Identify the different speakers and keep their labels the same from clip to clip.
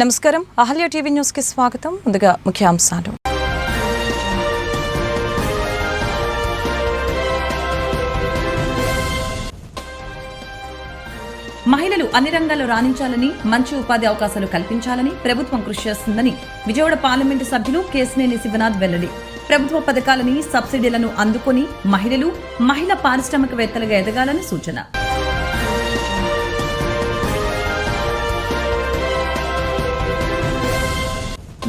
Speaker 1: నమస్కారం. Ahalya TV news కి స్వాగతం. ముందుగా ముఖ్యాంశాలు. మహిళలు అన్ని రంగాల్లో రాణించాలని, మంచి ఉపాధి అవకాశాలు కల్పించాలని ప్రభుత్వం కృషి చేస్తుందని విజయవాడ పార్లమెంటు సభ్యులు కేశినేని శివనాథ్ వెల్లడి. ప్రభుత్వ పథకాలని, సబ్సిడీలను అందుకొని మహిళా పారిశ్రామికవేత్తలుగా ఎదగాలని సూచన.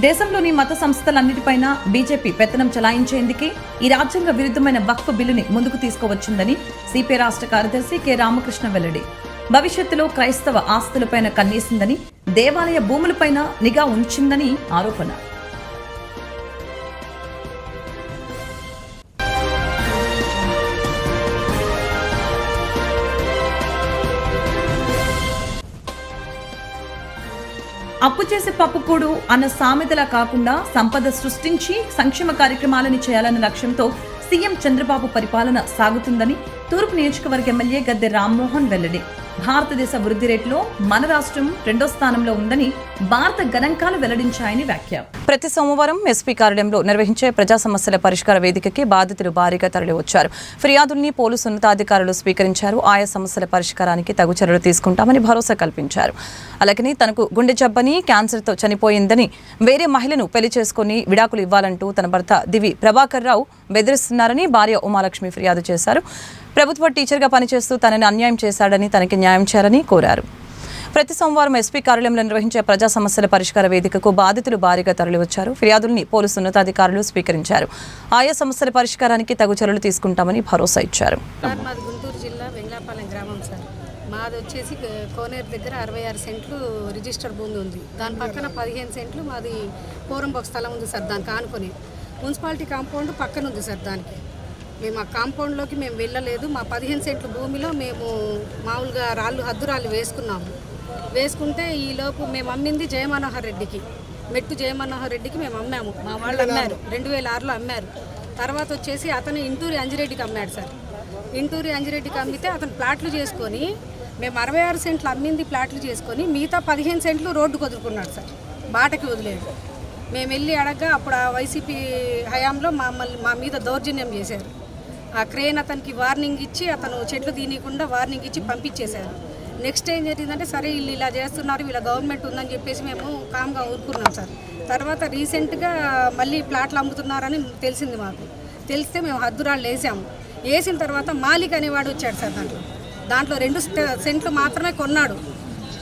Speaker 1: దేశంలోని మత సంస్థలన్నిటిపైన బీజేపీ పెత్తనం చలాయించేందుకే ఈ రాజ్యాంగ విరుద్ధమైన వక్ఫ్ బిల్లుని ముందుకు తీసుకువచ్చిందని సిపిఐ రాష్ట్ర కార్యదర్శి కె రామకృష్ణ వెల్లడి. భవిష్యత్తులో క్రైస్తవ ఆస్తులపైన కన్నేసిందని, దేవాలయ భూములపైన నిఘా ఉంచిందని ఆరోపణ. అప్పు చేసే పప్పుకూడు అన్న సామెతలా కాకుండా సంపద సృష్టించి సంక్షేమ కార్యక్రమాలను చేయాలన్న లక్ష్యంతో సీఎం చంద్రబాబు పరిపాలన సాగుతుందని తూర్పు నియోజకవర్గ ఎమ్మెల్యే గద్దె రామ్మోహన్ వెల్లడి. భారతదేశ వృద్ధి రేటులో మన రాష్ట్రం 2వ స్థానంలో ఉందని భారత గణాంకాలు వెల్లడించాయని వ్యాఖ్య. ప్రతి సోమవారం ఎస్పీ కార్యాలయంలో నిర్వహించే ప్రజా సమస్యల పరిష్కార వేదికకి బాధితులు భారీగా తరలివచ్చారు. ఫిర్యాదుల్ని పోలీసు ఉన్నతాధికారులు స్వీకరించారు. ఆయా సమస్యల పరిష్కారానికి తగు చర్యలు తీసుకుంటామని భరోసా కల్పించారు. అలాగని తనకు గుండె జబ్బని, క్యాన్సర్తో చనిపోయిందని, వేరే మహిళను పెళ్లి చేసుకుని విడాకులు ఇవ్వాలంటూ తన భర్త దివి ప్రభాకర్ రావు బెదిరిస్తున్నారని భార్య ఉమాలక్ష్మి ఫిర్యాదు చేశారు. ప్రభుత్వ టీచర్గా పనిచేస్తూ తనని అన్యాయం చేశాడని, తనకి న్యాయం చేయాలని కోరారు. ప్రతి సోమవారం ఎస్పీ కార్యాలయంలో నిర్వహించే ప్రజా సమస్యల పరిష్కార వేదికకు బాధితులు భారీగా తరలివచ్చారు. ఫిర్యాదుల్ని పోలీసు ఉన్నతాధికారులు స్వీకరించారు. ఆయా సమస్యల పరిష్కారానికి తగు చర్యలు తీసుకుంటామని భరోసా ఇచ్చారు.
Speaker 2: మాది గుంటూరు జిల్లా వెంగళాపాలెం గ్రామం సార్. మాది వచ్చేసి కోనేరు దగ్గర 66 సెంట్లు రిజిస్టర్ భూమి ఉంది. దాని పక్కన 15 సెంట్లు మాది పోరంబోక్ స్థలం ఉంది సార్. దానికి ఆనుకొని మున్సిపాలిటీ కాంపౌండ్ పక్కన ఉంది సార్. దానికి మేము ఆ కాంపౌండ్లోకి మేము వెళ్ళలేదు. మా 15 సెంట్ల భూమిలో మేము మామూలుగా హద్దురాళ్ళు వేసుకుంటే ఈలోపు మేము అమ్మింది జయమనోహర్ రెడ్డికి, మెట్టు జయమనోహర్ రెడ్డికి మేము అమ్మాము. మా వాళ్ళు అమ్మారు, 2006లో అమ్మారు. తర్వాత వచ్చేసి అతను ఇంటూరి అంజిరెడ్డికి అమ్మాడు సార్. ఇంటూరి అంజిరెడ్డికి అమ్మితే అతను ప్లాట్లు చేసుకొని, మేము 66 సెంట్లు అమ్మింది ప్లాట్లు చేసుకొని మిగతా 15 సెంట్లు రోడ్డుకు వదులుకున్నాడు సార్. బాటకి వదిలేడు. మేము వెళ్ళి అడగగా అప్పుడు ఆ వైసీపీ హయాంలో మా మీద దౌర్జన్యం చేశారు. ఆ క్రేన్ అతనికి వార్నింగ్ ఇచ్చి, అతను చెట్లు తీయకుండా వార్నింగ్ ఇచ్చి పంపించేశారు. నెక్స్ట్ ఏం జరిగిందంటే, సరే వీళ్ళు ఇలా చేస్తున్నారు, వీళ్ళ గవర్నమెంట్ ఉందని చెప్పేసి మేము కామ్గా ఊరుకున్నాం సార్. తర్వాత రీసెంట్గా మళ్ళీ ప్లాట్లు అమ్ముతున్నారని తెలిసింది మాకు. తెలిస్తే మేము హద్దురాళ్ళు వేసిన తర్వాత మాలిక్ అనేవాడు వచ్చాడు సార్. దాంట్లో 2 సెంట్లు మాత్రమే కొన్నాడు.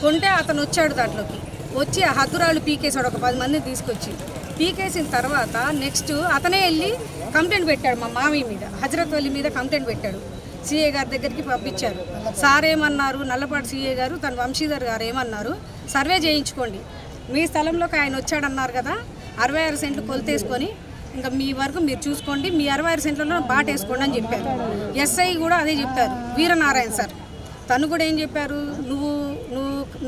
Speaker 2: కొంటే అతను వచ్చాడు, దాంట్లోకి వచ్చి ఆ హద్దురాళ్ళు పీకేశాడు. ఒక 10 మందిని తీసుకొచ్చి పీకేసిన తర్వాత నెక్స్ట్ అతనే వెళ్ళి కంప్లైంట్ పెట్టాడు మా మామయ్య మీద, హజరత్ వలి మీద కంప్లైంట్ పెట్టాడు. సిఏ గారి దగ్గరికి పంపించారు. సార్ ఏమన్నారు, నల్లపాటి సిఏ గారు, తన వంశీధర్ గారు ఏమన్నారు, సర్వే చేయించుకోండి, మీ స్థలంలోకి ఆయన వచ్చాడన్నారు కదా, 66 సెంట్లు కొలితేసుకొని ఇంకా మీ వరకు మీరు చూసుకోండి, మీ 66 సెంట్లలో బాట వేసుకోండి అని చెప్పారు. ఎస్ఐ కూడా అదే చెప్పారు, వీరనారాయణ సార్. తను కూడా ఏం చెప్పారు, నువ్వు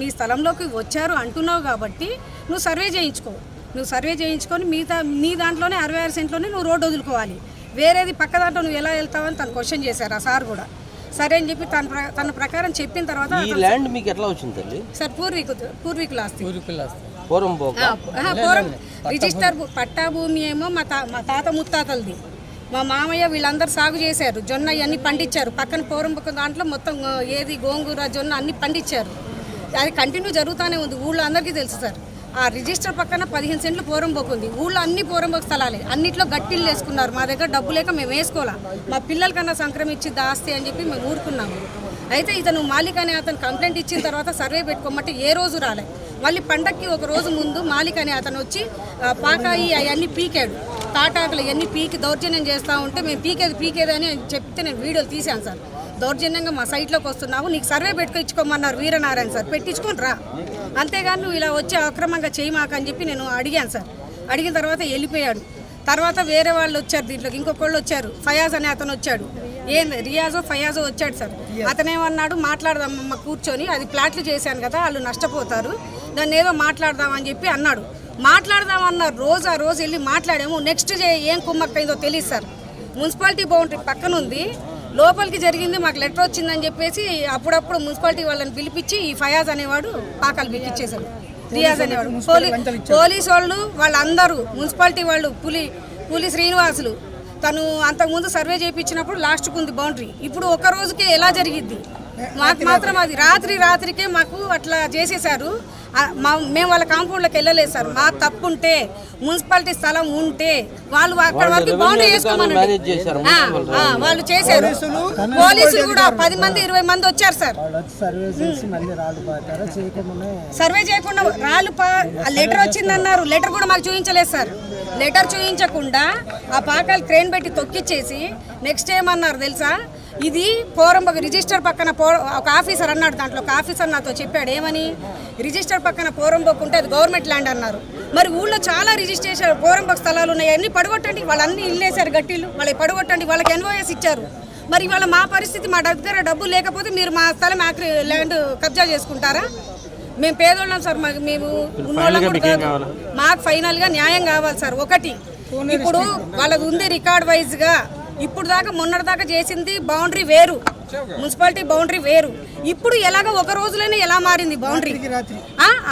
Speaker 2: నీ స్థలంలోకి వచ్చారు అంటున్నావు కాబట్టి నువ్వు సర్వే చేయించుకొని మిగతా నీ దాంట్లోనే 66 సెంట్లోనే నువ్వు రోడ్డు వదులుకోవాలి, వేరేది పక్క దాంట్లో నువ్వు ఎలా వెళ్తావని తను క్వశ్చన్ చేశారు ఆ సార్ కూడా. సరే అని చెప్పి తన ప్రకారం చెప్పిన తర్వాత సార్ పూర్వీకుల ఆస్తి రిజిస్టర్ పట్టా భూమి ఏమో మా తాత ముత్తాతలది. మా మామయ్య వీళ్ళందరూ సాగు చేశారు, జొన్న ఇవన్నీ పండించారు. పక్కన పోరంబొక్క దాంట్లో మొత్తం ఏది గోంగూర, జొన్న అన్ని పండించారు. అది కంటిన్యూ జరుగుతూనే ఉంది, ఊళ్ళో అందరికీ తెలుసు సార్. ఆ రిజిస్టర్ పక్కన 15 సెంట్లు పోరంబొక్క ఉంది. ఊళ్ళో అన్ని పోరంబొక్క స్థలాలే, అన్నిట్లో గట్టిళ్ళు వేసుకున్నారు. మా దగ్గర డబ్బు లేక మేము వేసుకోవాలా, మా పిల్లలకన్నా సంక్రమించి దాస్తి అని చెప్పి మేము ఊరుకున్నాము. అయితే ఇతను మాలిక్ అనే అతను కంప్లైంట్ ఇచ్చిన తర్వాత సర్వే పెట్టుకోమంటే ఏ రోజు రాలే. మళ్ళీ పండక్కి ఒక రోజు ముందు మాలిక్ అనే అతను వచ్చి పాకాయి అవన్నీ పీకాడు, తాటాకులు ఇవన్నీ పీకి దౌర్జన్యం చేస్తూ ఉంటే మేము పీకేదని చెప్తే నేను వీడియోలు తీశాను సార్. దౌర్జన్యంగా మా సైట్లోకి వస్తున్నావు, నీకు సర్వే పెట్టుకొచ్చుకోమన్నారు వీరనారాయణ సార్, పెట్టించుకొని రా, అంతేగాని నువ్వు ఇలా వచ్చి అక్రమంగా చేయమాకని చెప్పి నేను అడిగాను సార్. అడిగిన తర్వాత వెళ్ళిపోయాడు. తర్వాత వేరే వాళ్ళు వచ్చారు, దీంట్లోకి ఇంకొకళ్ళు వచ్చారు, ఫయాజ్ అనే అతను వచ్చాడు. రియాజో ఫయాజో వచ్చాడు సార్. అతనేమన్నాడు, మాట్లాడదామమ్మ కూర్చొని, అది ప్లాట్లు చేశాను కదా వాళ్ళు నష్టపోతారు, దాన్ని ఏదో మాట్లాడదామని చెప్పి అన్నాడు. మాట్లాడదామన్నారు. ఆ రోజు వెళ్ళి మాట్లాడాము. నెక్స్ట్ ఏం కుమ్మక్కైందో తెలియదు సార్. మున్సిపాలిటీ బౌండరీ పక్కన ఉంది, లోపలికి జరిగింది, మాకు లెటర్ వచ్చిందని చెప్పేసి అప్పుడప్పుడు మున్సిపాలిటీ వాళ్ళని పిలిపించి ఈ ఫయాజ్ అనేవాడు పాకాలు బిక్కిచ్చేశాడు. రియాజ్ అనేవాడు. పోలీసు వాళ్ళు వాళ్ళందరూ మున్సిపాలిటీ వాళ్ళు పులి శ్రీనివాసులు తను అంతకుముందు సర్వే చేయించినప్పుడు లాస్ట్కు ఉంది బౌండరీ. ఇప్పుడు ఒక రోజుకే ఎలా జరిగిద్ది? మాకు మాత్రం అది రాత్రికే మాకు అట్లా చేసేసారు. మేము వాళ్ళ కాంపౌండ్లోకి వెళ్ళలేదు సార్. మా తప్పు ఉంటే మున్సిపాలిటీ స్థలం ఉంటే వాళ్ళు అక్కడ వరకు బౌండరీ వేసుకోమని వాళ్ళు చేశారు. పోలీసులు కూడా 10 మంది 20 మంది వచ్చారు సార్. సర్వే చేయకుండా లెటర్ వచ్చిందన్నారు. లెటర్ కూడా మాకు చూపించలేదు సార్. లెటర్ చూపించకుండా ఆ పాకాలు క్రేన్ పెట్టి తొక్కిచ్చేసి నెక్స్ట్ ఏమన్నారు తెలుసా? ఇది పోరంబోకు రిజిస్టర్ పక్కన ఒక ఆఫీసర్ అన్నాడు. దాంట్లో ఒక ఆఫీసర్ నాతో చెప్పాడు ఏమని, రిజిస్టర్ పక్కన పోరంబోకు ఉంటే అది గవర్నమెంట్ ల్యాండ్ అన్నారు. మరి ఊళ్ళో చాలా రిజిస్ట్రేషన్ పోరంబోకు స్థలాలు ఉన్నాయి, అన్ని పడగొట్టండి. వాళ్ళన్నీ ఇల్లేశారు గట్టిలు, వాళ్ళకి పడగొట్టండి. వాళ్ళకి ఎన్ఓఎస్ ఇచ్చారు. మరి ఇవాళ మా పరిస్థితి, మా దగ్గర డబ్బు లేకపోతే మీరు మా స్థలం ల్యాండ్ కబ్జా చేసుకుంటారా? మేము పేదోళ్ళం సార్. మేము ఉన్నోళ్ళం కూడా కాదు. మాకు ఫైనల్గా న్యాయం కావాలి సార్. ఒకటి ఇప్పుడు వాళ్ళది ఉంది రికార్డ్ వైజ్గా. ఇప్పుడు దాకా మొన్నటిదాకా చేసింది బౌండరీ వేరు, మున్సిపాలిటీ బౌండరీ వేరు. ఇప్పుడు ఎలాగో ఒక రోజులోనే ఎలా మారింది బౌండరీ?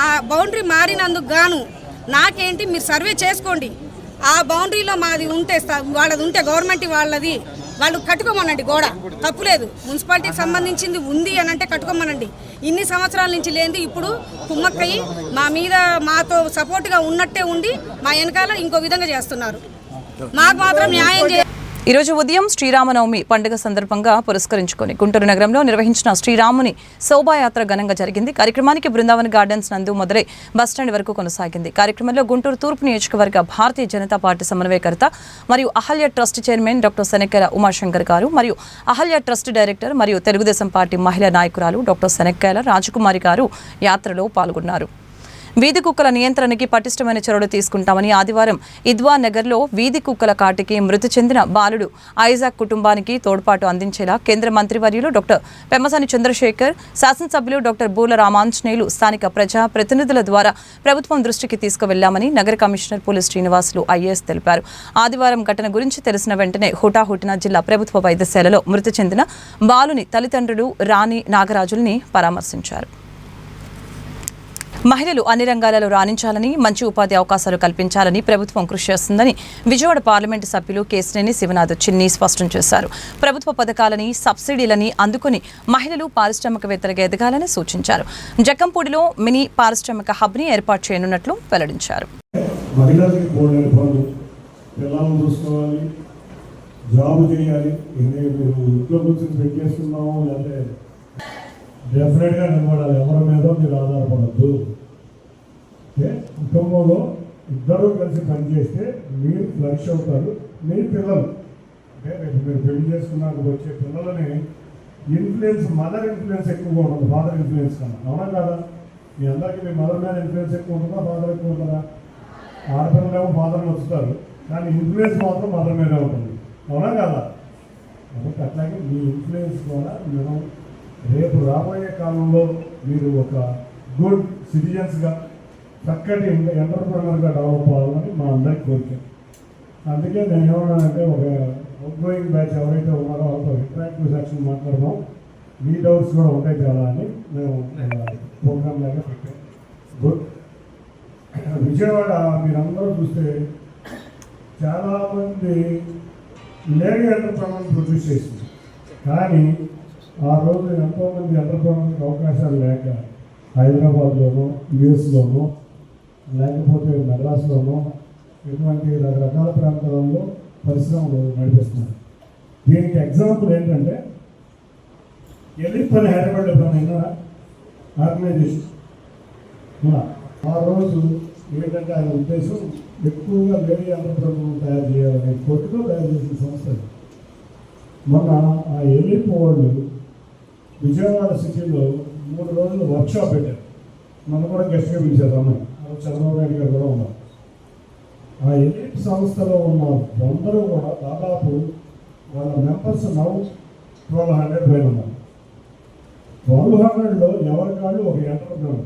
Speaker 2: ఆ బౌండరీ మారినందుకు గాను నాకేంటి, మీరు సర్వే చేసుకోండి. ఆ బౌండరీలో మాది ఉంటే, వాళ్ళది ఉంటే గవర్నమెంట్ వాళ్ళది, వాళ్ళు కట్టుకోమనండి. గోడ తప్పులేదు, మున్సిపాలిటీకి సంబంధించింది ఉంది అని అంటే కట్టుకోమనండి. ఇన్ని సంవత్సరాల నుంచి లేనిది ఇప్పుడు కుమ్మక్కయ్యి మా మీద మాతో సపోర్ట్గా ఉన్నట్టే ఉండి మా వెనకాల ఇంకో విధంగా చేస్తున్నారు. మాకు మాత్రం న్యాయం చేయాలి.
Speaker 1: ఈరోజు ఉదయం శ్రీరామనవమి పండుగ సందర్భంగా పురస్కరించుకొని గుంటూరు నగరంలో నిర్వహించిన శ్రీరాముని శోభాయాత్ర ఘనంగా జరిగింది. కార్యక్రమానికి బృందావన్ గార్డెన్స్ నందు మొదలై బస్టాండ్ వరకు కొనసాగింది. కార్యక్రమంలో గుంటూరు తూర్పు నియోజకవర్గ భారతీయ జనతా పార్టీ సమన్వయకర్త మరియు Ahalya trust chairman doctor Shanakkayala Umashankar గారు మరియు అహల్య ట్రస్ట్ డైరెక్టర్ మరియు తెలుగుదేశం పార్టీ మహిళా నాయకురాలు డాక్టర్ శనక్కాయల రాజకుమారి గారు యాత్రలో పాల్గొన్నారు. వీధి కుక్కల నియంత్రణకి పటిష్టమైన చర్యలు తీసుకుంటామని ఆదివారం ఇద్వా నగర్లో వీధి కుక్కల కాటికి మృతి చెందిన బాలుడు ఐజాక్ కుటుంబానికి తోడ్పాటు అందించేలా కేంద్ర మంత్రివర్యులు డాక్టర్ పెమ్మసాని చంద్రశేఖర్, శాసనసభ్యులు డాక్టర్ బూల రామాంజనేయులు స్థానిక ప్రజా ప్రతినిధుల ద్వారా ప్రభుత్వం దృష్టికి తీసుకువెళ్లామని నగర కమిషనర్ పులి శ్రీనివాసులు ఐఏఎస్ తెలిపారు. ఆదివారం ఘటన గురించి తెలిసిన వెంటనే హుటాహుటిన జిల్లా ప్రభుత్వ వైద్యశాలలో మృతి చెందిన బాలుని తల్లిదండ్రులు రాణి నాగరాజుల్ని పరామర్శించారు. మహిళలు అన్ని రంగాలలో రాణించాలని, మంచి ఉపాధి అవకాశాలు కల్పించాలని ప్రభుత్వం కృషి చేస్తుందని విజయవాడ పార్లమెంటు సభ్యులు కేశినేని శివనాథ్ చిన్ని స్పష్టం చేశారు. ప్రభుత్వ పథకాలని, సబ్సిడీలని అందుకుని మహిళలు పారిశ్రామికవేత్తలుగా ఎదగాలని సూచించారు. జక్కంపూడిలో మినీ పారిశ్రామిక హబ్ని ఏర్పాటు చేయనున్నట్లు వెల్లడించారు.
Speaker 3: డెఫినెట్గా నిలబడాలి. ఎవరి మీద మీరు ఆధారపడద్దు. కుటుంబంలో ఇద్దరు కలిసి పనిచేస్తే మీరు ఫ్లరిష్ అవుతారు. మీ పిల్లలు రేపు మీరు పెళ్లి చేసుకున్నాక వచ్చే పిల్లలని ఇన్ఫ్లుయెన్స్, మదర్ ఇన్ఫ్లుయెన్స్ ఎక్కువగా ఉంటుంది ఫాదర్ ఇన్ఫ్లుయెన్స్ కన్నా. అవునా కదా? మీ అందరికీ మీ మదర్ మీద ఇన్ఫ్లుయెన్స్ ఎక్కువ ఉంటుందా, ఫాదర్ ఎక్కువ ఉంటుందా? ఆడపిల్లలేమో ఫాదర్ని వస్తారు, కానీ ఇన్ఫ్లుయెన్స్ మాత్రం మదర్ మీదే ఉంటుంది. అవునా కదా? కాబట్టి అట్లాగే మీ ఇన్ఫ్లుయెన్స్ ద్వారా మనం రేపు రాబోయే కాలంలో మీరు ఒక గుడ్ సిటిజన్స్గా, చక్కటి ఎంటర్ప్రెనర్గా డెవలప్ అవ్వాలని మా అందరికి కోరిక. అందుకే నేను ఏమన్నానంటే, ఒక అవుట్గోయింగ్ బ్యాచ్ ఎవరైతే ఉన్నారో వాళ్ళతో ఇంటరాక్టివ్ సెక్షన్ మాట్లాడదాం, మీ డౌట్స్ కూడా ఉంటాయి చాలా అని మేము ప్రోగ్రామ్ లాగా పెట్టాం. గుడ్. విజయవాడ మీరందరూ చూస్తే చాలామంది లేడీ ఎంటర్ప్రెనర్ ప్రొడ్యూస్ చేసింది, కానీ ఆ రోజు ఎంతోమంది ఎంటర్ప్రెనర్కి అవకాశాలు లేక హైదరాబాద్లోనూ, యుఎస్లోనూ, లేకపోతే మద్రాసులోనూ ఇటువంటి రకరకాల ప్రాంతాలలో పరిశ్రమలు నడిపిస్తున్నారు. దీనికి ఎగ్జాంపుల్ ఏంటంటే, ఎలిప్ అని హైదరాబాద్లో ఎప్పుడైనా ఆర్గనైజేషన్ ఆ రోజు ఏంటంటే ఆయన ఉద్దేశం ఎక్కువగా లేడీ ఎంటర్ప్రెనర్ తయారు చేయాలనే కోరికతో తయారు చేసిన సంస్థ. మొన్న ఆ ఎలిప్ వాళ్ళు విజయవాడ సిటీలో 3 రోజులు వర్క్షాప్ పెట్టారు. నన్ను కూడా గెస్ట్గా పిలిచారు. అమ్మాయి చంద్రబాబు నాయుడు గారు కూడా ఉన్నారు. ఆ ఎలిప్ సంస్థలో ఉన్న అందరూ కూడా దాదాపు వాళ్ళ మెంబర్స్ 1200 పైన ఉన్నారు. 1200లో ఎవరి కాళ్ళు ఒక ఎంటర్ప్రెనర్.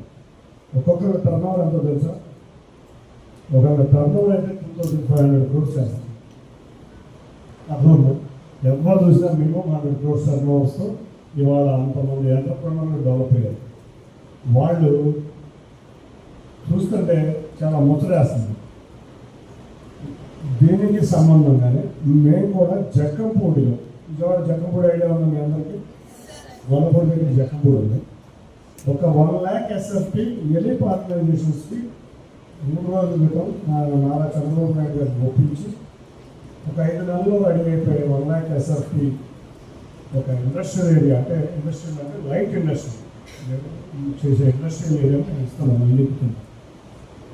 Speaker 3: ఒక్కొక్కరి టర్నోవర్ ఎంతో తెలుసా? ఒకవేళ టర్నోవర్ అయితే 2500 crores చేస్తాం. అర్థం ఎవరు చూసినా మేము 100 crores టర్నోవర్స్తో ఇవాళ అంతమంది ఎంటర్ప్రెనర్లు డెవలప్ అయ్యారు. వాళ్ళు చూస్తుంటే చాలా ముచ్చటేస్తుంది. దీనికి సంబంధంగానే మేము కూడా జక్కంపూడిలో, విజయవాడ జక్కంపూడి ఐడియా ఉంది మీ అందరికీ, గొల్లపూడి దగ్గర జక్కంపూడి ఉంది. ఒక 1 lakh SFP ఎలిప్ ఆర్గనైజేషన్స్కి 3 రోజుల క్రితం నారా చంద్రబాబు నాయుడు గారిని ఒప్పించి ఒక 5 నెలల్లో అడిగైపోయి 1 lakh SFP ఒక ఇండస్ట్రియల్ ఏరియా, అంటే ఇండస్ట్రియల్ అంటే లైట్ ఇండస్ట్రీ చేసే ఇండస్ట్రియల్ ఏరియాని ఇస్తున్నాం అన్నిటికీ.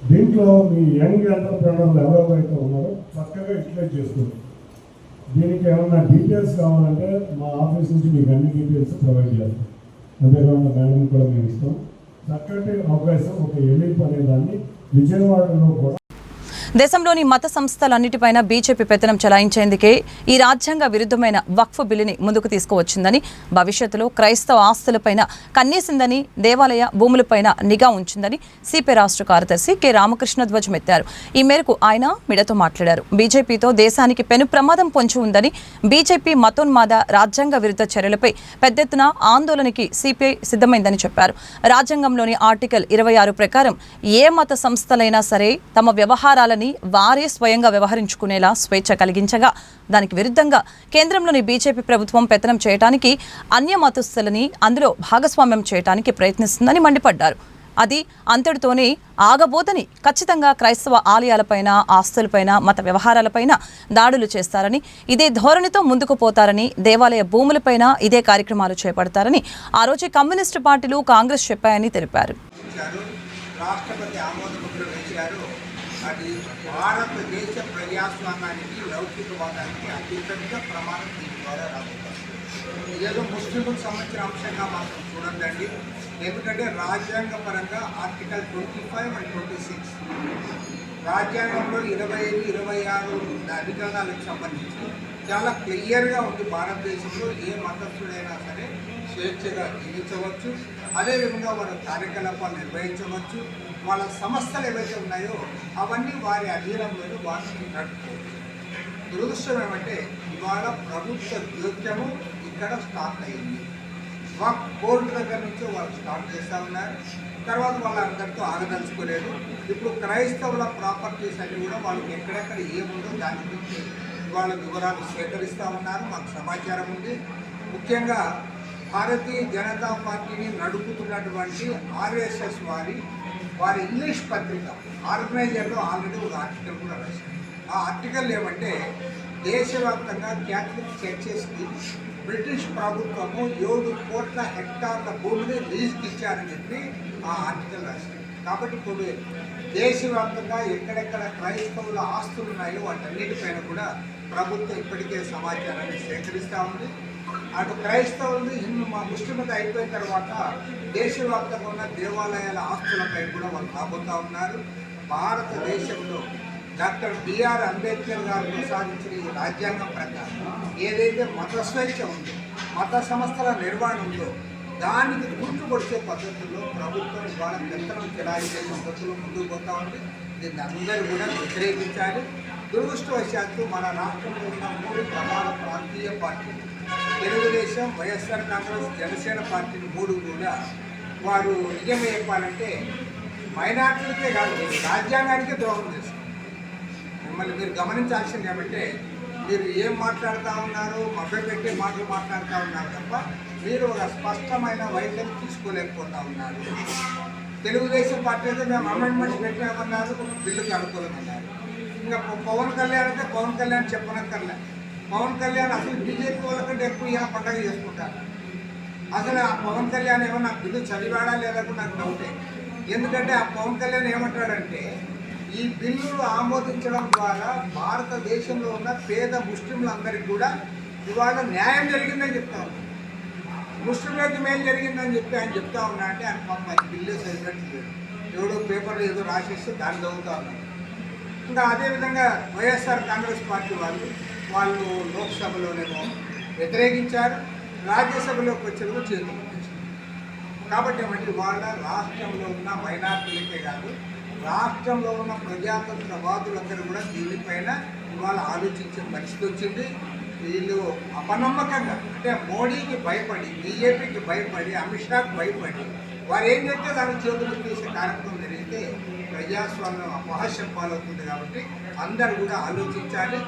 Speaker 3: దీంట్లో మీ యంగ్ ఎంటర్ప్రెనర్లు ఎవరెవరైతే ఉన్నారో చక్కగా యూటిలైజ్ చేసుకోండి. దీనికి ఏమన్నా డీటెయిల్స్ కావాలంటే మా ఆఫీస్ నుంచి మీకు అన్ని డీటెయిల్స్ ప్రొవైడ్ చేస్తాం. అంతేకాకుండా మేడం కూడా మేము ఇస్తాం. చక్కటి అవకాశం ఒక ఎలిప్ అనే దాన్ని విజయవాడలో కూడా.
Speaker 1: దేశంలోని మత సంస్థలన్నిటిపైన బీజేపీ పెత్తనం చెలాయించేందుకే ఈ రాజ్యాంగ విరుద్ధమైన వక్ఫ్ బిల్లుని ముందుకు తీసుకువచ్చిందని, భవిష్యత్తులో క్రైస్తవ ఆస్తులపైన కన్నేసిందని, దేవాలయ భూములపైన నిఘా ఉంచిందని సిపి రాష్ట్ర కార్యదర్శి కె రామకృష్ణ ధ్వజమెత్తారు. ఈ మేరకు ఆయన మీడియాతో మాట్లాడారు. బీజేపీతో దేశానికి పెను ప్రమాదం పొంచి ఉందని, బీజేపీ మతోన్మాద రాజ్యాంగ విరుద్ధ చర్యలపై పెద్ద ఎత్తున ఆందోళనకి సిపిఐ సిద్ధమైందని చెప్పారు. రాజ్యాంగంలోని ఆర్టికల్ 26 ప్రకారం ఏ మత సంస్థలైనా సరే తమ వ్యవహారాలని వారే స్వయంగా వ్యవహరించుకునేలా స్వేచ్ఛ కలిగించగా, దానికి విరుద్ధంగా కేంద్రంలోని బీజేపీ ప్రభుత్వం పెత్తనం చేయడానికి, అన్య మతస్థులని అందులో భాగస్వామ్యం చేయడానికి ప్రయత్నిస్తుందని మండిపడ్డారు. అది అంతటితోనే ఆగబోదని, ఖచ్చితంగా క్రైస్తవ ఆలయాలపైన, ఆస్తులపైన, మత వ్యవహారాలపైన దాడులు చేస్తారని, ఇదే ధోరణితో ముందుకు పోతారని, దేవాలయ భూములపైన ఇదే కార్యక్రమాలు చేపడతారని ఆ రోజు కమ్యూనిస్టు పార్టీలు, కాంగ్రెస్ చెప్పాయని తెలిపారు.
Speaker 4: రాష్ట్రపతి ఆమోదముద్ర వేశారు. అది భారతదేశ ప్రజాస్వామ్యానికి, లౌకికవాదానికి అత్యంత ప్రమాణం దీని ద్వారా రాబోతుంది. ఇదేదో ముస్లింలకు సంబంధించిన అంశంగా మాత్రం చూడండి. ఎందుకంటే రాజ్యాంగ పరంగా ఆర్టికల్ 25 and 26 రాజ్యాంగంలో 25, 26 అధికరణాలకు సంబంధించి చాలా క్లియర్గా ఉంది. భారతదేశంలో ఏ మతస్థుడైనా సరే స్వేచ్ఛగా జీవించవచ్చు, అదేవిధంగా వాళ్ళ కార్యకలాపాలు నిర్వహించవచ్చు, వాళ్ళ సంస్థలు ఏవైతే ఉన్నాయో అవన్నీ వారి అధీనంలో వాటిని నడుపుకోవచ్చు. దురదృష్టం ఏమంటే ఇవాళ ప్రభుత్వ జోక్యము ఇక్కడ స్టార్ట్ అయింది. వక్ఫ్ బోర్డు దగ్గర నుంచి వాళ్ళు స్టార్ట్ చేస్తూ ఉన్నారు. తర్వాత వాళ్ళందరితో ఆగదలుచుకోలేదు. ఇప్పుడు క్రైస్తవుల ప్రాపర్టీస్ అన్ని కూడా వాళ్ళకి ఎక్కడెక్కడ ఏముందో దాని గురించి వాళ్ళ వివరాలు సేకరిస్తూ ఉన్నారు. మాకు సమాచారం ఉంది. ముఖ్యంగా భారతీయ జనతా పార్టీని నడుపుతున్నటువంటి RSS వారి ఇంగ్లీష్ పత్రిక ఆర్గనైజర్లో ఆల్రెడీ ఒక ఆర్టికల్ కూడా రాశారు. ఆ ఆర్టికల్ ఏమంటే, దేశవ్యాప్తంగా క్యాథలిక్ చర్చెస్కి బ్రిటిష్ ప్రభుత్వము 7 కోట్ల హెక్టార్ల భూమిని లీజుకి ఇచ్చారని చెప్పి ఆ ఆర్టికల్ రాశారు. కాబట్టి ఇప్పుడు దేశవ్యాప్తంగా ఎక్కడెక్కడ క్రైస్తవుల ఆస్తులు ఉన్నాయో వాటన్నిటిపైన కూడా ప్రభుత్వం ఇప్పటికే సమాచారాన్ని సేకరిస్తూ ఉంది. అటు క్రైస్తవులు, హిందూ, ముస్లింలు అయిపోయిన తర్వాత దేశవ్యాప్తంగా ఉన్న దేవాలయాల ఆస్తులపై కూడా వాళ్ళు రాబోతూ ఉన్నారు. భారతదేశంలో డాక్టర్ బిఆర్ అంబేద్కర్ గారు ప్రసాదించిన ఈ రాజ్యాంగం ప్రకారం ఏదైతే మత స్వేచ్ఛ ఉందో, మత సంస్థల నిర్వహణ ఉందో దానికి గుర్తు కొడిచే పద్ధతుల్లో ప్రభుత్వం ఇవాళ పెత్తనం చెలాయించే పద్ధతుల్లో ముందుకు పోతా ఉంది. దీన్ని అందరూ కూడా వ్యతిరేకించాలి. దురదృష్టవశాత్తు మన రాష్ట్రంలో ఉన్న 3 ప్రధాన ప్రాంతీయ పార్టీలు, తెలుగుదేశం, వైఎస్ఆర్ కాంగ్రెస్, జనసేన పార్టీలు 3 కూడా వారు నిజం చెప్పాలంటే మైనార్టీలకే కాదు రాజ్యాంగానికే ద్రోహం చేస్తారు. మిమ్మల్ని మీరు గమనించాల్సింది ఏమంటే, మీరు ఏం మాట్లాడుతూ ఉన్నారు, మభ్యపెట్టే మాటలు మాట్లాడుతూ ఉన్నారు తప్ప మీరు ఒక స్పష్టమైన వైఖరి తీసుకోలేకపోతూ ఉన్నారు. తెలుగుదేశం పార్టీ అయితే మేము అమెండ్మెంట్స్ పెట్టామన్నారు, బిల్లుకి అనుకూలమన్నారు. ఇంకా పవన్ కళ్యాణ్ అయితే పవన్ కళ్యాణ్ చెప్పనక్కర్లే. పవన్ కళ్యాణ్ అసలు బీజేపీ వాళ్ళకంటే ఎక్కువ ఇలా పండగ చేసుకుంటారు. అసలు ఆ పవన్ కళ్యాణ్ ఏమన్నా బిల్లు చదివాడా లేదా కూడా నాకు డౌటే. ఎందుకంటే ఆ పవన్ కళ్యాణ్ ఏమంటాడంటే, ఈ బిల్లులు ఆమోదించడం ద్వారా భారతదేశంలో ఉన్న పేద ముస్లింలందరికీ కూడా ఇవాళ న్యాయం జరిగిందని చెప్తా ఉన్నాను. ముస్లింలకు మేలు జరిగిందని చెప్పి ఆయన చెప్తా ఉన్నా అంటే ఆయన పాప బిల్లు చదివినట్టు లేదు. ఎవడో పేపర్లో ఏదో రాసేస్తే దాన్ని చదువుతా ఉన్నారు. ఇంకా అదేవిధంగా వైఎస్ఆర్ కాంగ్రెస్ పార్టీ వాళ్ళు లోక్సభలోనేమో వ్యతిరేకించారు, రాజ్యసభలోకి వచ్చేందుకు చేతులు పెట్టేశారు. కాబట్టి ఏమంటే ఇవాళ రాష్ట్రంలో ఉన్న మైనార్టీలకే కాదు, రాష్ట్రంలో ఉన్న ప్రజాతంత్రవాదులందరూ కూడా దీనిపైన ఇవాళ ఆలోచించే పరిస్థితి వచ్చింది. వీళ్ళు అపనమ్మకంగా అంటే మోడీకి భయపడి, బీజేపీకి భయపడి, అమిత్ షాకి భయపడి వారు ఏం చెప్తే దాన్ని చేతులు తీసే కార్యక్రమం జరిగితే ప్రజాస్వామ్యం అపహాస్యం పాలవుతుంది. కాబట్టి అందరూ కూడా ఆలోచించాలి.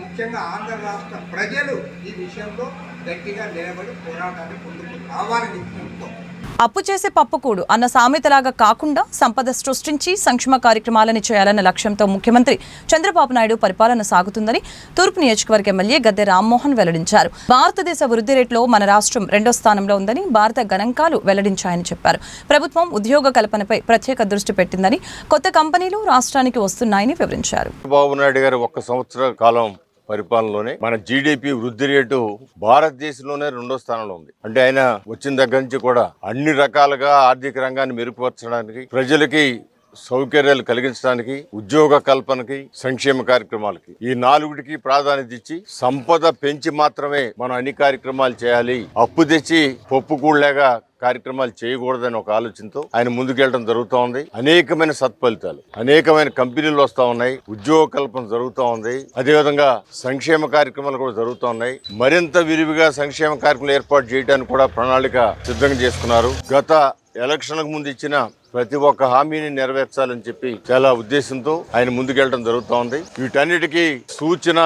Speaker 4: ముఖ్యంగా ఆంధ్ర రాష్ట్ర ప్రజలు ఈ విషయంలో గట్టిగా నిలబడి పోరాటాన్ని ముందుకు రావాలని కోరుకుంటున్నాం.
Speaker 1: అప్పు చేసే పప్పుకూడు అన్న సామెతలాగా కాకుండా సంపద సృష్టించి సంక్షేమ కార్యక్రమాలను చేయాలన్న లక్ష్యంతో ముఖ్యమంత్రి చంద్రబాబు నాయుడు పరిపాలన సాగుతుందని తూర్పు నియోజకవర్గ ఎమ్మెల్యే గద్దె రామ్మోహన్ వెల్లడించారు. భారతదేశ వృద్ధి రేట్లో మన రాష్ట్రం 2వ స్థానంలో ఉందని భారత గణాంకాలు వెల్లడించాయని చెప్పారు. ప్రభుత్వం ఉద్యోగ కల్పనపై ప్రత్యేక దృష్టి పెట్టిందని, కొత్త కంపెనీలు రాష్ట్రానికి వస్తున్నాయని వివరించారు.
Speaker 5: చంద్రబాబు నాయుడు గారు 1 సంవత్సర కాలం పరిపాలనలోనే మన జీడిపి వృద్ధి రేటు భారతదేశంలోనే 2వ స్థానంలో ఉంది. అంటే ఆయన వచ్చిన దగ్గర నుంచి కూడా అన్ని రకాలుగా ఆర్థిక రంగాన్ని మెరుగుపరచడానికి, ప్రజలకి సౌకర్యాలు కలిగించడానికి, ఉద్యోగ కల్పనకి, సంక్షేమ కార్యక్రమాలకి ఈ 4టికి ప్రాధాన్యత ఇచ్చి సంపద పెంచి మాత్రమే మనం అన్ని కార్యక్రమాలు చేయాలి, అప్పు తెచ్చి పప్పు కూడలేగా కార్యక్రమాలు చేయకూడదని ఒక ఆలోచనతో ఆయన ముందుకెళ్ళడం జరుగుతూ ఉంది. అనేకమైన సత్ఫలితాలు, అనేకమైన కంపెనీలు వస్తూ ఉన్నాయి, ఉద్యోగ కల్పన జరుగుతూ ఉంది. అదేవిధంగా సంక్షేమ కార్యక్రమాలు కూడా జరుగుతూ ఉన్నాయి. మరింత విరివిగా సంక్షేమ కార్యక్రమాలు ఏర్పాటు చేయడానికి కూడా ప్రణాళిక సిద్ధంగా చేసుకున్నారు. గత ఎలక్షన్లకు ముందు ఇచ్చిన ప్రతి ఒక్క హామీని నెరవేర్చాలని చెప్పి చాలా ఉద్దేశంతో ఆయన ముందుకెళ్ళడం జరుగుతూ ఉంది. వీటన్నిటికీ సూచన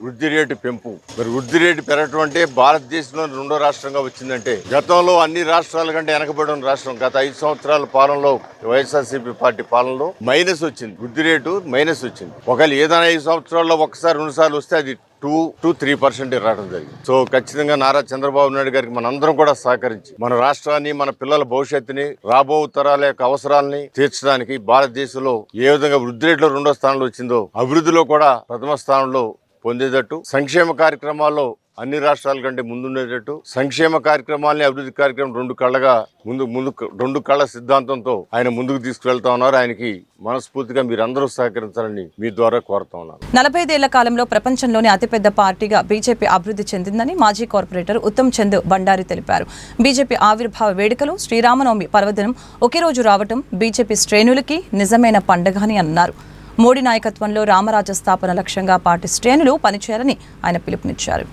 Speaker 5: వృద్ధి రేటు పెంపు. మరి వృద్ధి రేటు పెరగటం అంటే భారతదేశంలో 2వ రాష్ట్రంగా వచ్చిందంటే, గతంలో అన్ని రాష్ట్రాల కంటే వెనకబడిన రాష్ట్రం. గత 5 సంవత్సరాల పాలనలో వైఎస్ఆర్సీపీ పార్టీ పాలనలో మైనస్ వచ్చింది, వృద్ధి రేటు మైనస్ వచ్చింది. ఒకవేళ ఏదైనా 5 సంవత్సరాల్లో 1-2 సార్లు వస్తే అది 2-3% రావడం జరిగింది. సో ఖచ్చితంగా నారా చంద్రబాబు నాయుడు గారికి మనందరం కూడా సహకరించి మన రాష్ట్రాన్ని, మన పిల్లల భవిష్యత్తుని, రాబో తరాల యొక్క అవసరాలని తీర్చడానికి భారతదేశంలో ఏ విధంగా వృద్ధి రేట్లో 2వ స్థానంలో వచ్చిందో రెండు కూడా ప్రథమ స్థానంలో పొందేటట్టు, సంక్షేమ కార్యక్రమాల్లో అన్ని రాష్ట్రాల కంటే ముందుండేటట్టు, సంక్షేమ కార్యక్రమాలని, అభివృద్ధి కార్యక్రమం 2 కళ్ళ సిద్ధాంతంతో ఆయన ముందుకు తీసుకువెళ్తా ఉన్నారు. ఆయనకి మనస్ఫూర్తిగా మీరందరూ సహకరించాలని మీ ద్వారా కోరుతా ఉన్నారు.
Speaker 1: 45 ఏళ్ల కాలంలో ప్రపంచంలోనే అతిపెద్ద పార్టీగా బీజేపీ అభివృద్ధి చెందిందని మాజీ కార్పొరేటర్ ఉత్తమ్ చంద్ బండారి తెలిపారు. బీజేపీ ఆవిర్భావ వేడుకలు, శ్రీరామనవమి పర్వదినం ఒకే రోజు రావటం బీజేపీ శ్రేణులకి నిజమైన పండగని అన్నారు. మోడీ నాయకత్వంలో రామరాజ్య స్థాపన లక్ష్యంగా పార్టీ శ్రేణులు పనిచేయాలని ఆయన పిలుపునిచ్చారు.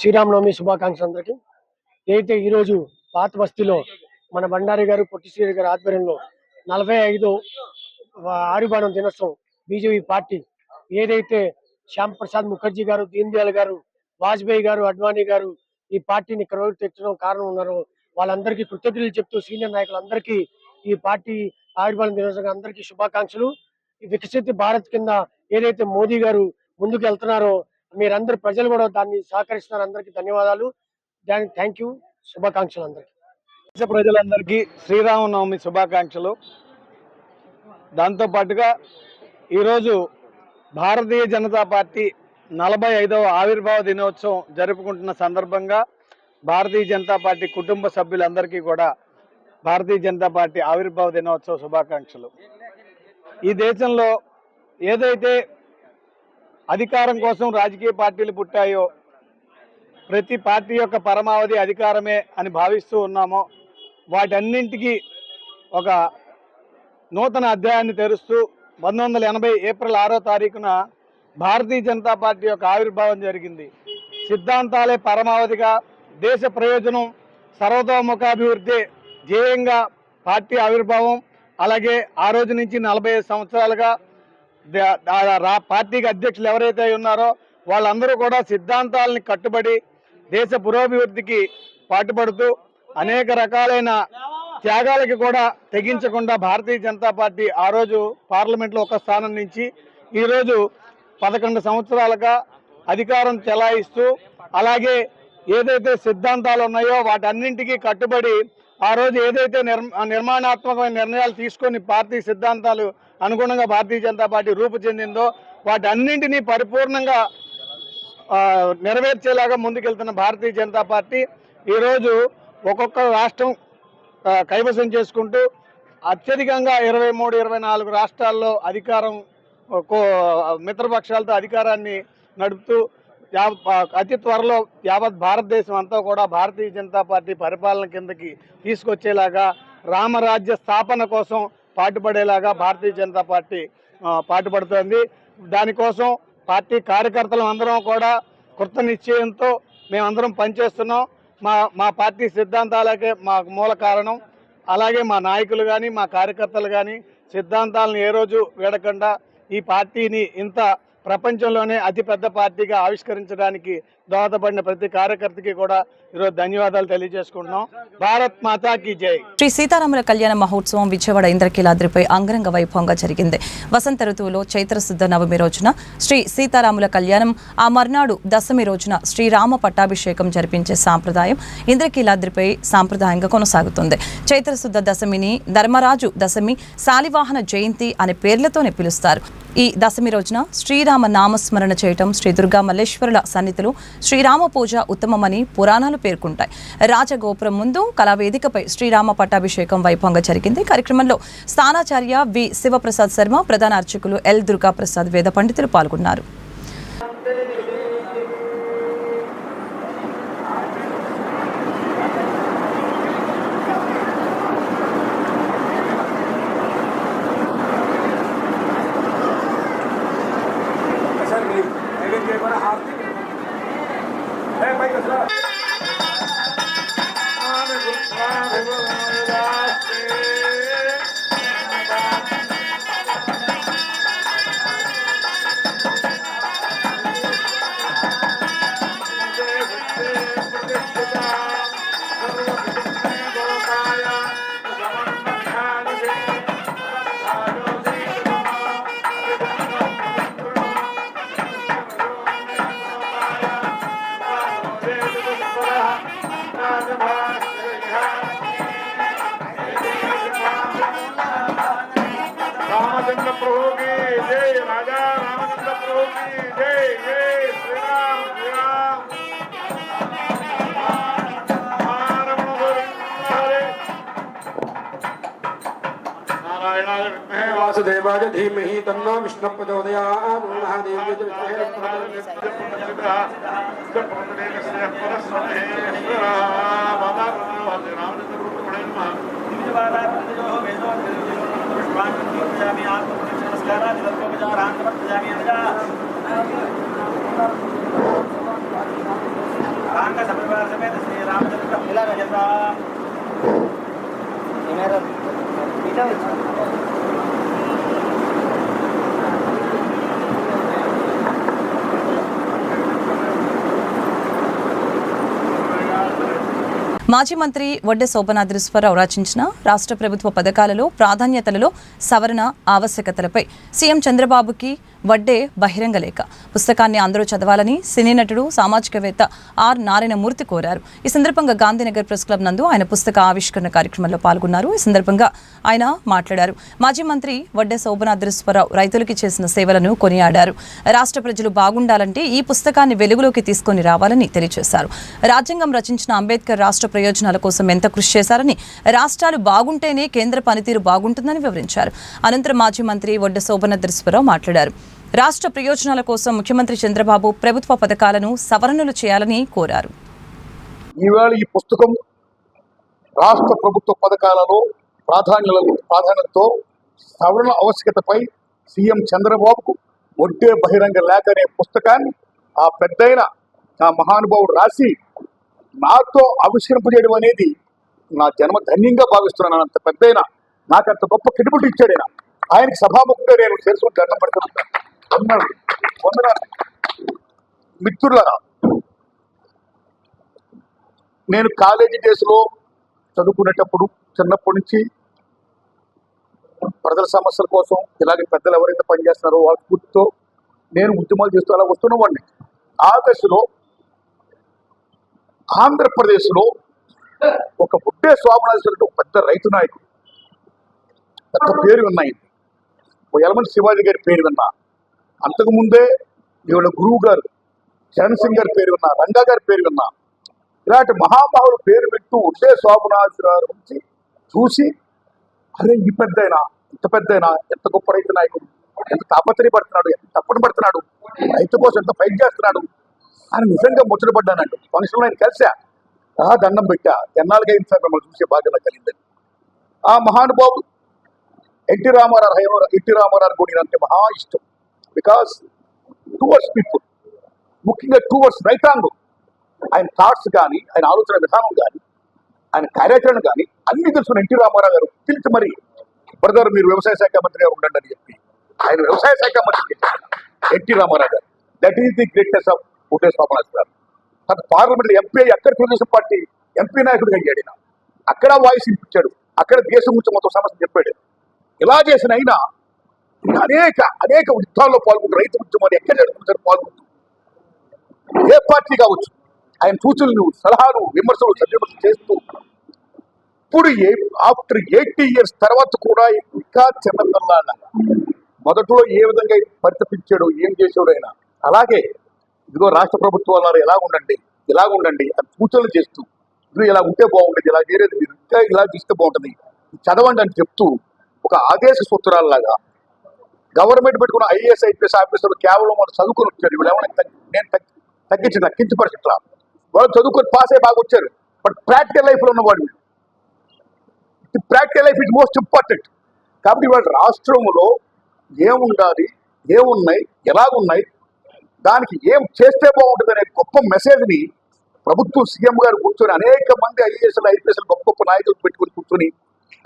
Speaker 6: శ్రీరామనవమి శుభాకాంక్షలు అందరికీ. ఏదైతే ఈరోజు పాత బస్తీలో మన బండారి గారు, పొట్టి శ్రీరామ్ గారి ఆధ్వర్యంలో 45వ ఆవిర్భావం దినోత్సవం బీజేపీ పార్టీ ఏదైతే శ్యామ్ ప్రసాద్ ముఖర్జీ గారు, దీన్ దయాళ్ గారు, వాజ్పేయి గారు, అడ్వాణీ గారు ఈ పార్టీని ఇక్కడ తెచ్చడం కారణం ఉన్నారో వాళ్ళందరికీ కృతజ్ఞతలు చెప్తూ సీనియర్ నాయకులందరికీ ఈ పార్టీ ఆవిర్భావం దినోత్సవం అందరికీ శుభాకాంక్షలు. వికసిత భారత్ కింద ఏదైతే మోదీ గారు ముందుకు వెళ్తున్నారో మీరందరూ ప్రజలు కూడా దాన్ని సహకరిస్తున్నారు. అందరికీ ధన్యవాదాలు, థ్యాంక్ యూ, శుభాకాంక్షలు అందరికీ.
Speaker 7: దేశ ప్రజలందరికీ శ్రీరామనవమి శుభాకాంక్షలు. దాంతో పాటుగా ఈరోజు భారతీయ జనతా పార్టీ 45వ ఆవిర్భావ దినోత్సవం జరుపుకుంటున్న సందర్భంగా భారతీయ జనతా పార్టీ కుటుంబ సభ్యులందరికీ కూడా భారతీయ జనతా పార్టీ ఆవిర్భావ దినోత్సవ శుభాకాంక్షలు. ఈ దేశంలో ఏదైతే అధికారం కోసం రాజకీయ పార్టీలు పుట్టాయో, ప్రతి పార్టీ యొక్క పరమావధి అధికారమే అని భావిస్తూ ఉన్నామో, వాటన్నింటికి ఒక నూతన అధ్యాయాన్ని తెరుస్తూ 1980 ఏప్రిల్ 6వ తారీఖున భారతీయ జనతా పార్టీ యొక్క ఆవిర్భావం జరిగింది. సిద్ధాంతాలే పరమావధిగా, దేశ ప్రయోజనం, సర్వతోముఖాభివృద్ధి ధ్యేయంగా పార్టీ ఆవిర్భావం. అలాగే ఆ రోజు నుంచి 45 సంవత్సరాలుగా పార్టీకి అధ్యక్షులు ఎవరైతే ఉన్నారో వాళ్ళందరూ కూడా సిద్ధాంతాలని కట్టుబడి దేశ పురోభివృద్ధికి పాటుపడుతూ అనేక రకాలైన త్యాగాలకి కూడా తెగించకుండా భారతీయ జనతా పార్టీ ఆ రోజు పార్లమెంట్లో ఒక స్థానం నుంచి ఈరోజు 11 సంవత్సరాలుగా అధికారం చెలాయిస్తూ, అలాగే ఏదైతే సిద్ధాంతాలు ఉన్నాయో వాటన్నింటికీ కట్టుబడి ఆ రోజు ఏదైతే నిర్మాణాత్మకమైన నిర్ణయాలు తీసుకొని పార్టీ సిద్ధాంతాలు అనుగుణంగా భారతీయ జనతా పార్టీ రూపు చెందిందో వాటన్నింటినీ పరిపూర్ణంగా నెరవేర్చేలాగా ముందుకెళ్తున్న భారతీయ జనతా పార్టీ ఈరోజు ఒక్కొక్క రాష్ట్రం కైవసం చేసుకుంటూ అత్యధికంగా 23-24 రాష్ట్రాల్లో అధికారం మిత్రపక్షాలతో అధికారాన్ని నడుపుతూ అతి త్వరలో యావత్ భారతదేశం అంతా కూడా భారతీయ జనతా పార్టీ పరిపాలన కిందకి తీసుకొచ్చేలాగా, రామరాజ్య స్థాపన కోసం పాటుపడేలాగా భారతీయ జనతా పార్టీ పాటుపడుతోంది. దానికోసం పార్టీ కార్యకర్తలు అందరం కూడా కృత నిశ్చయంతో మేమందరం పనిచేస్తున్నాం. మా పార్టీ సిద్ధాంతాలకే మాకు మూల కారణం. అలాగే మా నాయకులు కానీ మా కార్యకర్తలు కానీ సిద్ధాంతాలను ఏ రోజు వీడకుండా ఈ పార్టీని ఇంత ప్రపంచంలోనే అతిపెద్ద పార్టీగా ఆవిష్కరించడానికి దోహదపడిన ప్రతి కార్యకర్తకి కూడా ఈరోజు ధన్యవాదాలు తెలియజేసుకుంటున్నాం. భారత్ మాతాకి జై.
Speaker 1: శ్రీ సీతారాముల కళ్యాణ మహోత్సవం విజయవాడ ఇంద్రకీలాద్రిపై అంగరంగ వైభవంగా జరిగింది. వసంత ఋతువులో చైత్రశుద్ధ నవమి రోజున శ్రీ సీతారాముల కళ్యాణం, ఆ మర్నాడు దశమి రోజున శ్రీరామ పట్టాభిషేకం జరిపించే సాంప్రదాయం ఇంద్రకీలాద్రిపై సాంప్రదాయంగా కొనసాగుతుంది. చైత్రశుద్ధ దశమిని ధర్మరాజు దశమి, శాలివాహన జయంతి అనే పేర్లతోనే పిలుస్తారు. ఈ దశమి రోజున శ్రీరామ నామస్మరణ చేయటం, శ్రీ దుర్గా మల్లేశ్వరుల సన్నిధిలో శ్రీరామ పూజ ఉత్తమమని పురాణాలు పేర్కొంటాయి. రాజగోపురం ముందు కళావేదికపై శ్రీరామ పట్టాభిషేకం వైభవంగా జరిగింది. కార్యక్రమంలో స్థానాచార్య వి శివప్రసాద్ శర్మ, ప్రధాన అర్చకులు ఎల్ దుర్గా ప్రసాద్, వేద పండితులు పాల్గొన్నారు.
Speaker 3: रामचंद्र प्रभु की जय, राजा रामचंद्र प्रभु की जय, जय श्री राम श्री राम। नारायणाय विद्महे वासुदेवाय धीमहि तन्नो विष्णु प्रचोदयात्। महादेवाय विद्महे
Speaker 1: మాజీ మంత్రి వడ్డే శోభనాద్రీశ్వరరావు రచించిన రాష్ట్ర ప్రభుత్వ పథకాలలో ప్రాధాన్యతలలో సవరణ ఆవశ్యకతలపై సీఎం చంద్రబాబుకి వడ్డే బహిరంగ లేఖ. పుస్తకాన్ని అందరూ చదవాలని సినీ నటుడు, సామాజికవేత్త ఆర్ నారాయణమూర్తి కోరారు. ఈ సందర్భంగా గాంధీనగర్ ప్రెస్ క్లబ్ నందు ఆయన పుస్తక ఆవిష్కరణ కార్యక్రమంలో పాల్గొన్నారు. ఈ సందర్భంగా ఆయన మాట్లాడారు. మాజీ మంత్రి వడ్డే శోభనాద్రీశ్వరరావు రైతులకి చేసిన సేవలను కొనియాడారు. రాష్ట్ర ప్రజలు బాగుండాలంటే ఈ పుస్తకాన్ని వెలుగులోకి తీసుకొని రావాలని తెలియజేశారు. రాజ్యాంగం రచించిన అంబేద్కర్ రాష్ట్ర ప్రయోజనాల కోసం ఎంత కృషి చేశారని, రాష్ట్రాలు బాగుంటేనే కేంద్ర పనితీరు బాగుంటుందని వివరించారు. అనంతరం మాజీ మంత్రి వడ్డే శోభనాద్రీశ్వరరావు మాట్లాడారు. రాష్ట్ర ప్రయోజనాల కోసం ముఖ్యమంత్రి చంద్రబాబు ప్రభుత్వ పథకాలను సవరణలు చేయాలని కోరారు.
Speaker 8: ఈవేళ ఈ పుస్తకం రాష్ట్ర ప్రభుత్వ పథకాలలో ప్రాధాన్యతతో సవరణ ఆవశ్యకతపై సీఎం చంద్రబాబుకు వడ్డే బహిరంగ లేఖ అనే పుస్తకాన్ని ఆ పెద్దయిన ఆ మహానుభావుడు రాసి నాతో ఆవిష్కరింపజేయడం అనేది నా జన్మ ధన్యంగా భావిస్తున్నాను. అంత పెద్దయిన నాకు అంత గొప్ప క్రెడిబిలిటీ ఇచ్చాడు ఆయన. ఆయనకి సభాముఖంగా నేను చేసుకుని దండం పెడుతున్నాను. మిత్రులరా, నేను కాలేజీ డేస్లో చదువుకునేటప్పుడు చిన్నప్పటి నుంచి ప్రజల సమస్యల కోసం ఇలాగే పెద్దలు ఎవరైతే పనిచేస్తున్నారో వాళ్ళ స్ఫూర్తితో నేను ఉద్యమాలు చేస్తూ అలా వస్తున్నవాడిని. ఆ దశలో ఆంధ్రప్రదేశ్లో ఒక వడ్డే శోభనాద్రీశ్వరరావు ఒక పెద్ద రైతు నాయకుడు, పెద్ద పేరు విన్నాయి. యలమంచి శివాజీ గారి పేరు విన్నా, అంతకుముందే ఈవిడ గురువు గారు చరణ్ సింగ్ గారి పేరు విన్నా, రంగా గారి పేరు విన్నా. ఇలాంటి మహామహుల పేరు వింటూ వడ్డే శోభనాద్రీశ్వరరావు నుంచి చూసి, అరే ఈ పెద్దయినా ఇంత పెద్దయినా ఎంత గొప్ప రైతు నాయకుడు, ఎంత తాపత్రయపడుతున్నాడు, ఎంత తప్పని పడుతున్నాడు, రైతు కోసం ఎంత ఫైట్ చేస్తున్నాడు అని నిజంగా ముచ్చటపడ్డానండి. ఫంక్షన్లో ఆయన కలిసా, దండం పెట్టా, ఎన్నాళ్ళకైంది సార్ మిమ్మల్ని చూసే బాధ్యత కలిగిందని. ఆ మహానుభావుడు ఎన్టీ రామారావు కూడా అంటే మహా ఇష్టం. బికాస్ టువర్డ్స్ పీపుల్ ముఖ్యంగా టువర్డ్స్ రైతాంగం. ఆయన థాట్స్ కానీ, ఆయన ఆలోచన విధానం కానీ, ఆయన కార్యాచరణ కానీ అన్ని తెలుసుకున్న ఎన్టీ రామారావు గారు పిలిచి మరి బ్రదర్ మీరు వ్యవసాయ శాఖ మంత్రిగా ఉండండి అని చెప్పి ఆయన వ్యవసాయ శాఖ మంత్రి ఎన్టీ రామారావు గారు. That is the greatness of పుట్టే శోభనాథ్ గారు. పార్లమెంట్ ఎంపీ అక్కడ తెలుగుదేశం పార్టీ ఎంపీ నాయకుడిగా అయ్యాడు. అక్కడ వాయిస్ ఇప్పించాడు, అక్కడ దేశం గురించి మొత్తం సమస్య చెప్పాడు. ఇలా చేసిన అయినా అనేక యుద్ధాల్లో పాల్గొంటూ రైతు ఉద్యమాలు ఎక్కడ జరుగుతుంటారు పాల్గొంటూ ఏ పార్టీ కావచ్చు ఆయన సూచనలు, సలహాలు, విమర్శలు చేస్తూ ఇప్పుడు ఆఫ్టర్ 80 years తర్వాత కూడా ఇంకా చిన్నపిల్లాడ మొదట్లో ఏ విధంగా పరితపించాడు, ఏం చేసాడు ఆయన అలాగే ఇదిగో రాష్ట్ర ప్రభుత్వాలు ఇలా ఉండండి అని సూచనలు చేస్తూ ఇది ఇలా ఉంటే బాగుంటుంది, ఇలా చేయలేదు మీరు ఇంకా ఇలా చేస్తే బాగుంటుంది, చదవండి అని చెప్తూ ఒక ఆదేశ సూత్రాలలాగా గవర్నమెంట్ పెట్టుకున్న IAS IPS ఆఫీసర్లు కేవలం వాళ్ళు చదువుకొని వచ్చారు. వీళ్ళు ఏమైనా నేను తగ్గించిన కించపరిచిట్లా వాళ్ళు చదువుకొని పాస్ అయ్యి బాగా వచ్చారు. బట్ ప్రాక్టికల్ లైఫ్లో ఉన్నవాడు practical life is most important. కాబట్టి వాళ్ళ రాష్ట్రంలో ఏముండాలి, ఏమున్నాయి, ఎలాగున్నాయి, దానికి ఏం చేస్తే బాగుంటుంది అనే గొప్ప మెసేజ్ని ప్రభుత్వం సీఎం గారు కూర్చొని అనేక మంది IASలు IPS గొప్ప గొప్ప నాయకులు పెట్టుకుని కూర్చొని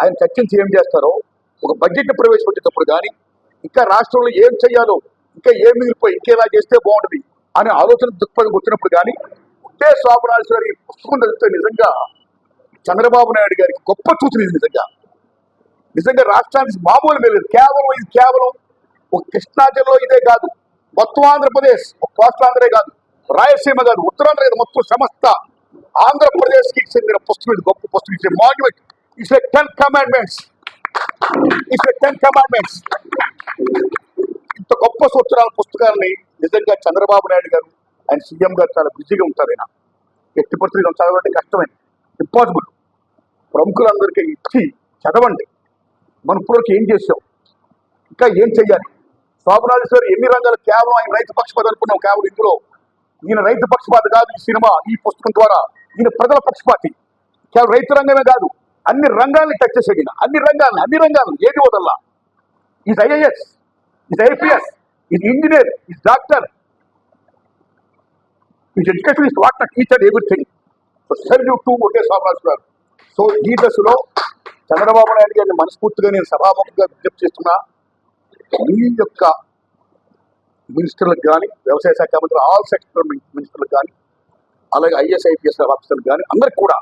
Speaker 8: ఆయన చర్చించి ఏం చేస్తారో ఒక బడ్జెట్ని ప్రవేశపెట్టేటప్పుడు కానీ ఇంకా రాష్ట్రంలో ఏం చేయాలో ఇంకా ఏం మిగిలిపోయి ఇంకేలా చేస్తే బాగుంటుంది అనే ఆలోచన దృక్పథం వచ్చినప్పుడు కానీ పుట్టే శోభనాథ్ గారి పుస్తకం చదివితే నిజంగా చంద్రబాబు నాయుడు గారికి గొప్ప సూచన ఇది. నిజంగా రాష్ట్రానికి మామూలు లేదు. కేవలం ఒక కృష్ణా జిల్లాలో ఇదే కాదు, మొత్తం ఆంధ్రప్రదేశ్, ఒక కోస్తాంధ్రే కాదు, రాయలసీమ కాదు, ఉత్తరాంధ్ర కాదు, మొత్తం సమస్త ఆంధ్రప్రదేశ్కి చెందిన పుస్తకం ఇది. గొప్ప పుస్తకం ఇచ్చే మాన్యుమెంట్. It's like 10 commandments. ఇంత గొప్ప సూత్రాల పుస్తకాన్ని నిజంగా చంద్రబాబు నాయుడు గారు ఆయన సీఎం గారు చాలా బిజీగా ఉంటారు. ఆయన ఎట్టి పరిస్థితుల్లో చదవడం కష్టమే, ఇంపాసిబుల్. ప్రముఖులందరికీ ఇచ్చి చదవండి, మన ఇప్పటివరకు ఏం చేసాం, ఇంకా ఏం చెయ్యాలి. శోభనాథేశ్వరి ఎన్ని రంగాలు కేవలం ఆయన రైతు పక్షపాతి అనుకున్నాం. కేవలం ఇందులో ఈయన రైతు పక్షపాతి కాదు. ఈ సినిమా, ఈ పుస్తకం ద్వారా ఈయన ప్రజల పక్షపాతి. కేవలం రైతు రంగమే కాదు, అన్ని రంగాల్ని టచ్ చేసేది. అన్ని రంగాలు ఏది వదల్లా. Is IAS, is IPS, is engineer, is doctor, is education, is what not each and everything. So salute to ఒకే శోభనాథ్ గారు. సో ఈ దశలో చంద్రబాబు నాయుడు గారిని మనస్ఫూర్తిగా నేను సభాముఖంగా విజ్ఞప్తి చేస్తున్నా. మీ యొక్క మినిస్టర్లకు కానీ, వ్యవసాయ శాఖ మంత్రులు, ఆల్ సెక్టర్ మినిస్టర్లకు కానీ, అలాగే IAS IPS ఆఫీసర్లకు కానీ అందరికి కూడా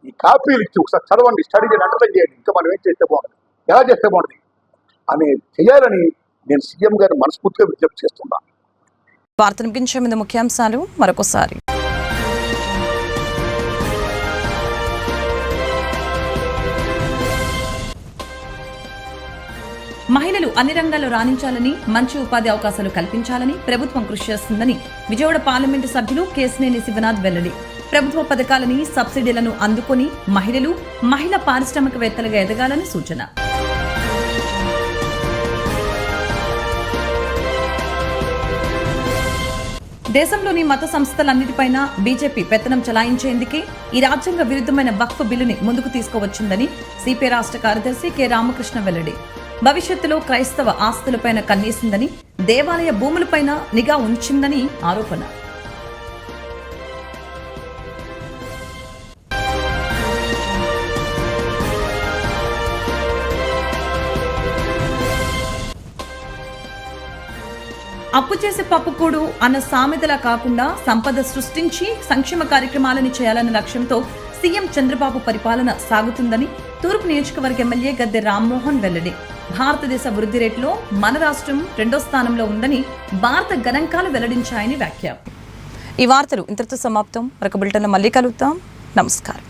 Speaker 8: ఈ కాపీలు ఇచ్చి ఒకసారి చదవండి, స్టడీ చేయండి, అండర్లైన్ చేయండి. ఇంకా మనం ఏం చేస్తే బాగుంటుంది, ఎలా చేస్తే బాగుంటుంది అని చేయాలని నేను సీఎం గారిని మనస్ఫూర్తిగా విజ్ఞప్తి చేస్తున్నా.
Speaker 1: వార్త ముగించే ముందు ముఖ్యాంశాలు మరొకసారి. మహిళలు అన్ని రంగాల్లో రాణించాలని, మంచి ఉపాధి అవకాశాలు కల్పించాలని ప్రభుత్వం కృషి చేస్తుందని విజయవాడ పార్లమెంటు సభ్యులు కేశినేని శివనాథ్ వెల్లడి. ప్రభుత్వ పథకాలని, సబ్సిడీలను అందుకొని మహిళా పారిశ్రామికవేత్తలుగా ఎదగాలని సూచన. దేశంలోని మత సంస్థలన్నిటిపైన బీజేపీ పెత్తనం చలాయించేందుకే ఈ రాజ్యాంగ విరుద్ధమైన వక్ఫ్ బిల్లుని ముందుకు తీసుకువచ్చిందని సిపిఐ రాష్ట్ర కార్యదర్శి కె రామకృష్ణ వెల్లడి. భవిష్యత్తులో క్రైస్తవ ఆస్తులపైన కన్నేసిందని, దేవాలయ భూములపైన నిఘా ఉంచిందని ఆరోపణ. అప్పు చేసే పప్పుకూడు అన్న సామెతలా కాకుండా సంపద సృష్టించి సంక్షేమ కార్యక్రమాలను చేయాలన్న లక్ష్యంతో సీఎం చంద్రబాబు పరిపాలన సాగుతుందని తూర్పు నియోజకవర్గ ఎమ్మెల్యే గద్దె రామ్మోహన్ వెల్లడి. భారతదేశ వృద్ధి రేటులో మన రాష్ట్రం 2వ స్థానంలో ఉందని భారత గణాంకాలు వెల్లడించాయని వ్యాఖ్య. ఈ వార్తలు ఇంతటితో సమాప్తం. మరొక బులెటిన్లో మళ్ళీ కలుద్దాం. నమస్కారం.